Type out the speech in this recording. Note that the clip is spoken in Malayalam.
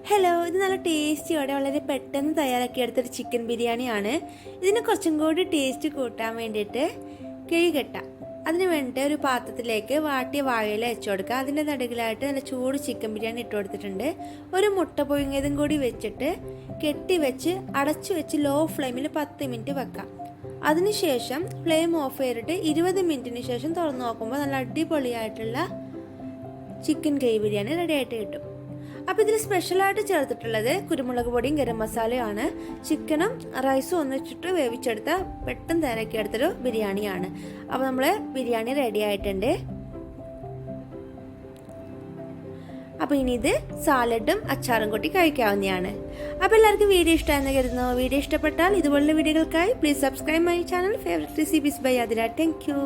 ഹലോ, ഇത് നല്ല ടേസ്റ്റിയോടെ വളരെ പെട്ടെന്ന് തയ്യാറാക്കിയെടുത്തൊരു ചിക്കൻ ബിരിയാണിയാണ്. ഇതിന് കുറച്ചും കൂടി ടേസ്റ്റ് കൂട്ടാൻ വേണ്ടിയിട്ട് കിഴികെട്ടാം. അതിന് വേണ്ടിയിട്ട് ഒരു പാത്രത്തിലേക്ക് വാട്ടിയ വാഴയില വെച്ച് കൊടുക്കുക. അതിൻ്റെ നടുകിലായിട്ട് നല്ല ചൂട് ചിക്കൻ ബിരിയാണി ഇട്ട് കൊടുത്തിട്ടുണ്ട്. ഒരു മുട്ട പുഴുങ്ങിയതും കൂടി വെച്ചിട്ട് കെട്ടി വെച്ച് അടച്ചു വെച്ച് ലോ ഫ്ലെയിമിൽ 10 മിനിറ്റ് വെക്കാം. അതിനുശേഷം ഫ്ലെയിം ഓഫ് ചെയ്തിട്ട് 20 മിനിറ്റിന് ശേഷം തുറന്ന് നോക്കുമ്പോൾ നല്ല അടിപൊളിയായിട്ടുള്ള ചിക്കൻ കറി ബിരിയാണി റെഡി ആയിട്ട് കിട്ടും. അപ്പോൾ ഇതിൽ സ്പെഷ്യലായിട്ട് ചേർത്തിട്ടുള്ളത് കുരുമുളക് പൊടിയും ഗരം മസാലയാണ്. ചിക്കനും റൈസും ഒന്നിച്ചിട്ട് വേവിച്ചെടുത്ത പെട്ടെന്ന് തയ്യാറാക്കിയെടുത്തൊരു ബിരിയാണിയാണ്. അപ്പോൾ നമ്മൾ ബിരിയാണി റെഡി ആയിട്ടുണ്ട്. അപ്പോൾ ഇനി ഇത് സാലഡും അച്ചാറും കൂട്ടി കഴിക്കാവുന്നതാണ്. അപ്പോൾ എല്ലാവർക്കും വീഡിയോ ഇഷ്ടമായെന്ന് കരുതുന്നു. വീഡിയോ ഇഷ്ടപ്പെട്ടാൽ ഇതുപോലുള്ള വീഡിയോകൾക്കായി please subscribe my channel favourite recipes by Athira. Thank U.